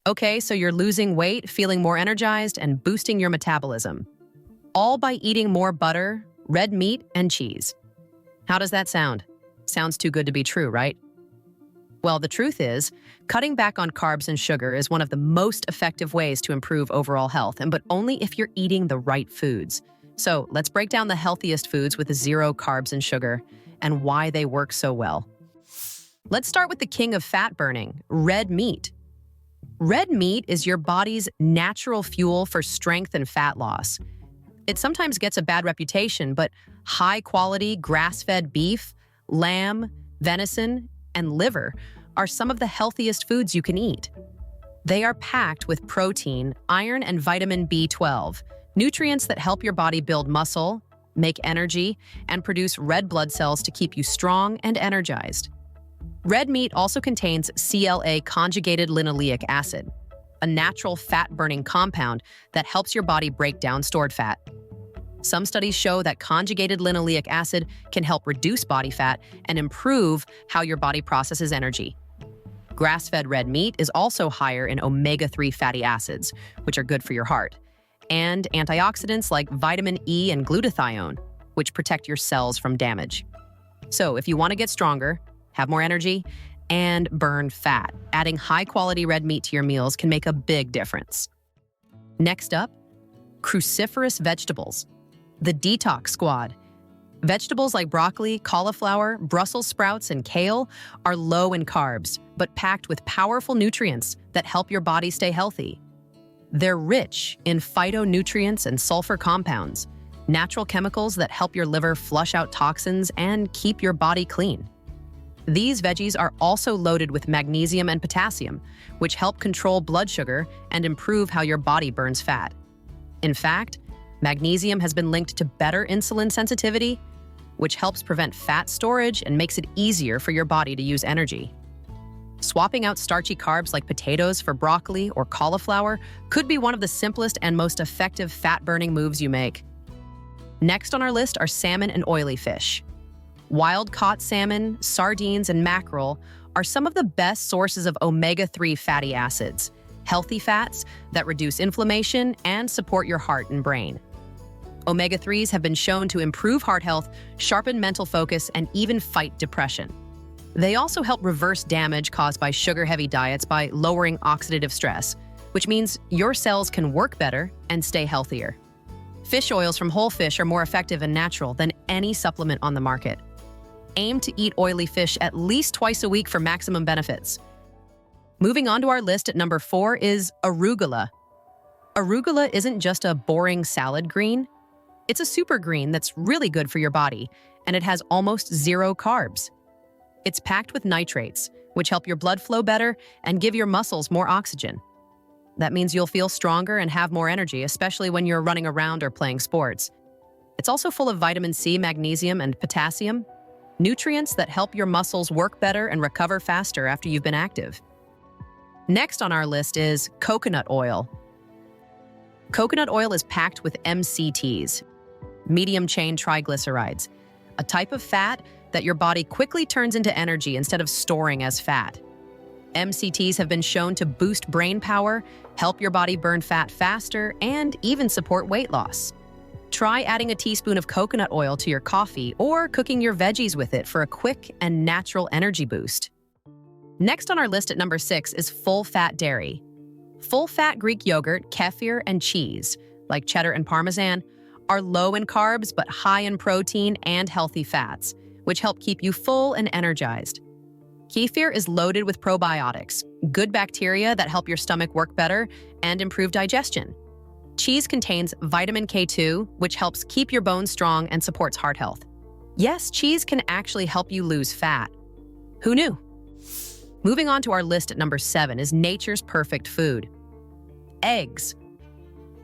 Okay, so you're losing weight, feeling more energized, and boosting your metabolism. All by eating more butter, red meat, and cheese. How does that sound? Sounds too good to be true, right? Well, the truth is, cutting back on carbs and sugar is one of the most effective ways to improve overall health, but only if you're eating the right foods. So let's break down the healthiest foods with zero carbs and sugar and why they work so well. Let's start with the king of fat burning, red meat. Red meat is your body's natural fuel for strength and fat loss. It sometimes gets a bad reputation, but high-quality grass-fed beef, lamb, venison, and liver are some of the healthiest foods you can eat. They are packed with protein, iron, and vitamin B12, nutrients that help your body build muscle, make energy, and produce red blood cells to keep you strong and energized. Red meat also contains CLA conjugated linoleic acid, a natural fat-burning compound that helps your body break down stored fat. Some studies show that conjugated linoleic acid can help reduce body fat and improve how your body processes energy. Grass-fed red meat is also higher in omega-3 fatty acids, which are good for your heart, and antioxidants like vitamin E and glutathione, which protect your cells from damage. So if you want to get stronger, have more energy, and burn fat, adding high-quality red meat to your meals can make a big difference. Next up, cruciferous vegetables. The detox squad. Vegetables like broccoli, cauliflower, Brussels sprouts, and kale are low in carbs, but packed with powerful nutrients that help your body stay healthy. They're rich in phytonutrients and sulfur compounds, natural chemicals that help your liver flush out toxins and keep your body clean. These veggies are also loaded with magnesium and potassium, which help control blood sugar and improve how your body burns fat. In fact, magnesium has been linked to better insulin sensitivity, which helps prevent fat storage and makes it easier for your body to use energy. Swapping out starchy carbs like potatoes for broccoli or cauliflower could be one of the simplest and most effective fat-burning moves you make. Next on our list are salmon and oily fish. Wild-caught salmon, sardines, and mackerel are some of the best sources of omega-3 fatty acids, healthy fats that reduce inflammation and support your heart and brain. Omega-3s have been shown to improve heart health, sharpen mental focus, and even fight depression. They also help reverse damage caused by sugar-heavy diets by lowering oxidative stress, which means your cells can work better and stay healthier. Fish oils from whole fish are more effective and natural than any supplement on the market. Aim to eat oily fish at least twice a week for maximum benefits. Moving on to our list at number 4 is arugula. Arugula isn't just a boring salad green. It's a super green that's really good for your body, and it has almost zero carbs. It's packed with nitrates, which help your blood flow better and give your muscles more oxygen. That means you'll feel stronger and have more energy, especially when you're running around or playing sports. It's also full of vitamin C, magnesium, and potassium, nutrients that help your muscles work better and recover faster after you've been active. Next on our list is coconut oil. Coconut oil is packed with MCTs, medium-chain triglycerides, a type of fat that your body quickly turns into energy instead of storing as fat. MCTs have been shown to boost brain power, help your body burn fat faster, and even support weight loss. Try adding a teaspoon of coconut oil to your coffee or cooking your veggies with it for a quick and natural energy boost. Next on our list at number 6 is full-fat dairy. Full-fat Greek yogurt, kefir, and cheese, like cheddar and Parmesan, are low in carbs but high in protein and healthy fats, which help keep you full and energized. Kefir is loaded with probiotics, good bacteria that help your stomach work better and improve digestion. Cheese contains vitamin K2, which helps keep your bones strong and supports heart health. Yes, cheese can actually help you lose fat. Who knew? Moving on to our list at number 7 is nature's perfect food. Eggs.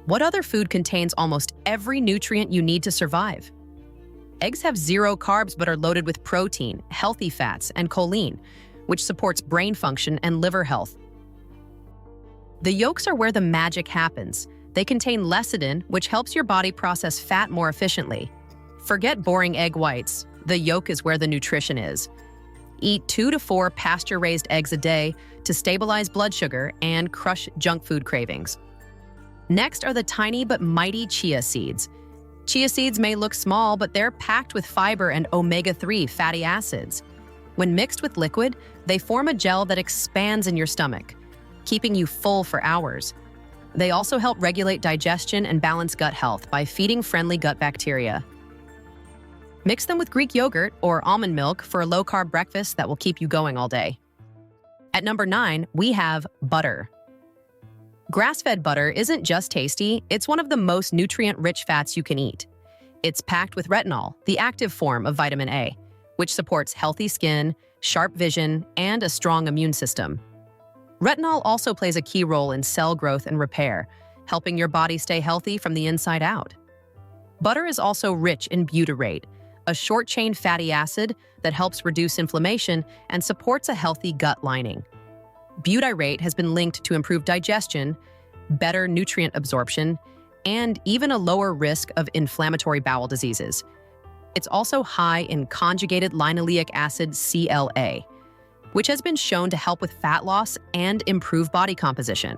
What other food contains almost every nutrient you need to survive? Eggs have zero carbs but are loaded with protein, healthy fats, and choline, which supports brain function and liver health. The yolks are where the magic happens. They contain lecithin, which helps your body process fat more efficiently. Forget boring egg whites. The yolk is where the nutrition is. Eat 2 to 4 pasture-raised eggs a day to stabilize blood sugar and crush junk food cravings. Next are the tiny but mighty chia seeds. Chia seeds may look small, but they're packed with fiber and omega-3 fatty acids. When mixed with liquid, they form a gel that expands in your stomach, keeping you full for hours. They also help regulate digestion and balance gut health by feeding friendly gut bacteria. Mix them with Greek yogurt or almond milk for a low-carb breakfast that will keep you going all day. At number 9, we have butter. Grass-fed butter isn't just tasty, it's one of the most nutrient-rich fats you can eat. It's packed with retinol, the active form of vitamin A, which supports healthy skin, sharp vision, and a strong immune system. Retinol also plays a key role in cell growth and repair, helping your body stay healthy from the inside out. Butter is also rich in butyrate, a short-chain fatty acid that helps reduce inflammation and supports a healthy gut lining. Butyrate has been linked to improved digestion, better nutrient absorption, and even a lower risk of inflammatory bowel diseases. It's also high in conjugated linoleic acid CLA, which has been shown to help with fat loss and improve body composition.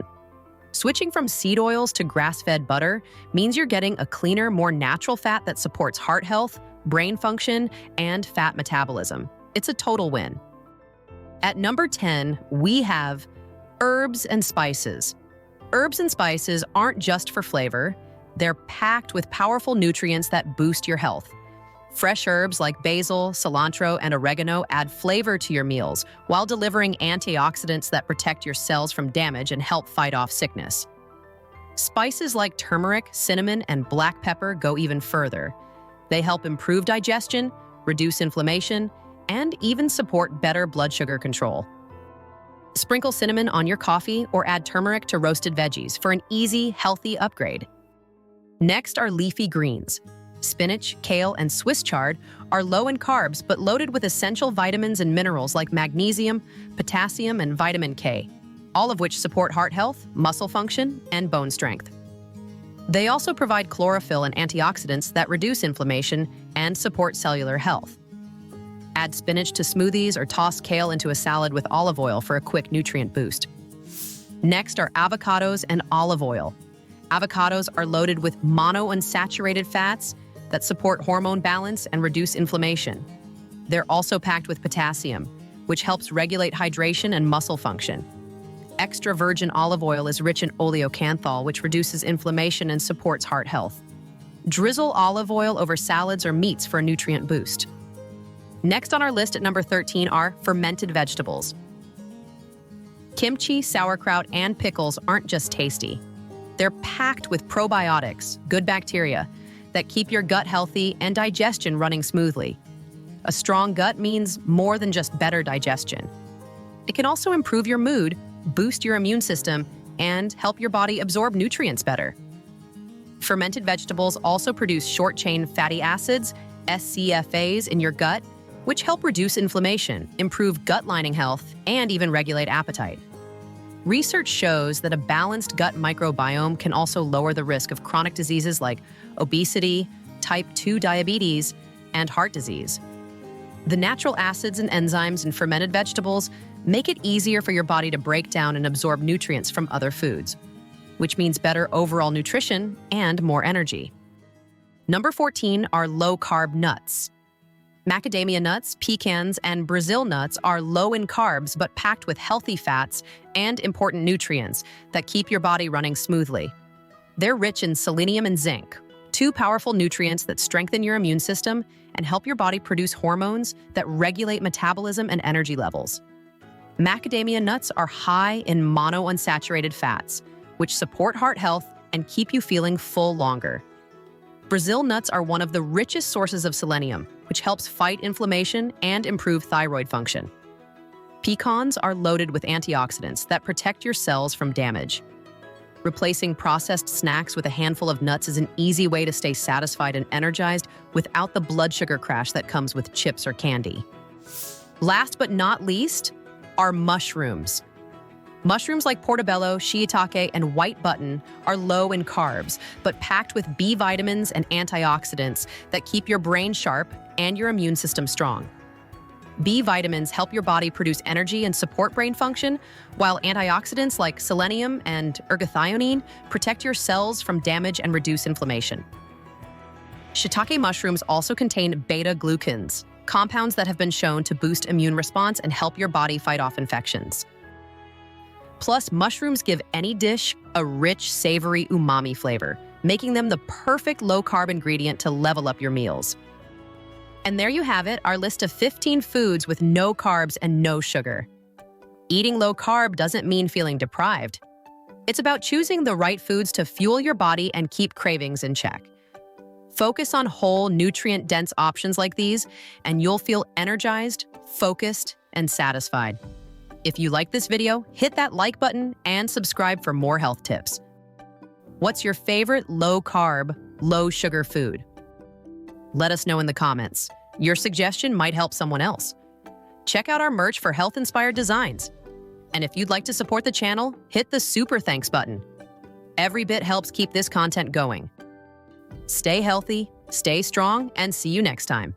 Switching from seed oils to grass-fed butter means you're getting a cleaner, more natural fat that supports heart health, brain function, and fat metabolism. It's a total win. At number 10, we have herbs and spices. Herbs and spices aren't just for flavor, they're packed with powerful nutrients that boost your health. Fresh herbs like basil, cilantro, and oregano add flavor to your meals while delivering antioxidants that protect your cells from damage and help fight off sickness. Spices like turmeric, cinnamon, and black pepper go even further. They help improve digestion, reduce inflammation, and even support better blood sugar control. Sprinkle cinnamon on your coffee or add turmeric to roasted veggies for an easy, healthy upgrade. Next are leafy greens. Spinach, kale, and Swiss chard are low in carbs but loaded with essential vitamins and minerals like magnesium, potassium, and vitamin K, all of which support heart health, muscle function, and bone strength. They also provide chlorophyll and antioxidants that reduce inflammation and support cellular health. Add spinach to smoothies or toss kale into a salad with olive oil for a quick nutrient boost. Next are avocados and olive oil. Avocados are loaded with monounsaturated fats that support hormone balance and reduce inflammation. They're also packed with potassium, which helps regulate hydration and muscle function. Extra virgin olive oil is rich in oleocanthal, which reduces inflammation and supports heart health. Drizzle olive oil over salads or meats for a nutrient boost. Next on our list at number 13 are fermented vegetables. Kimchi, sauerkraut, and pickles aren't just tasty. They're packed with probiotics, good bacteria, that keep your gut healthy and digestion running smoothly. A strong gut means more than just better digestion. It can also improve your mood, boost your immune system, and help your body absorb nutrients better. Fermented vegetables also produce short-chain fatty acids, SCFAs, in your gut, which help reduce inflammation, improve gut lining health, and even regulate appetite. Research shows that a balanced gut microbiome can also lower the risk of chronic diseases like obesity, type 2 diabetes, and heart disease. The natural acids and enzymes in fermented vegetables make it easier for your body to break down and absorb nutrients from other foods, which means better overall nutrition and more energy. Number 14 are low-carb nuts. Macadamia nuts, pecans, and Brazil nuts are low in carbs but packed with healthy fats and important nutrients that keep your body running smoothly. They're rich in selenium and zinc, two powerful nutrients that strengthen your immune system and help your body produce hormones that regulate metabolism and energy levels. Macadamia nuts are high in monounsaturated fats, which support heart health and keep you feeling full longer. Brazil nuts are one of the richest sources of selenium, which helps fight inflammation and improve thyroid function. Pecans are loaded with antioxidants that protect your cells from damage. Replacing processed snacks with a handful of nuts is an easy way to stay satisfied and energized without the blood sugar crash that comes with chips or candy. Last but not least are mushrooms. Mushrooms like portobello, shiitake, and white button are low in carbs, but packed with B vitamins and antioxidants that keep your brain sharp and your immune system strong. B vitamins help your body produce energy and support brain function, while antioxidants like selenium and ergothioneine protect your cells from damage and reduce inflammation. Shiitake mushrooms also contain beta-glucans, compounds that have been shown to boost immune response and help your body fight off infections. Plus, mushrooms give any dish a rich, savory umami flavor, making them the perfect low-carb ingredient to level up your meals. And there you have it, our list of 15 foods with no carbs and no sugar. Eating low carb doesn't mean feeling deprived. It's about choosing the right foods to fuel your body and keep cravings in check. Focus on whole, nutrient-dense options like these, and you'll feel energized, focused, and satisfied. If you like this video, hit that like button and subscribe for more health tips. What's your favorite low-carb, low-sugar food? Let us know in the comments. Your suggestion might help someone else. Check out our merch for health-inspired designs. And if you'd like to support the channel, hit the super thanks button. Every bit helps keep this content going. Stay healthy, stay strong, and see you next time.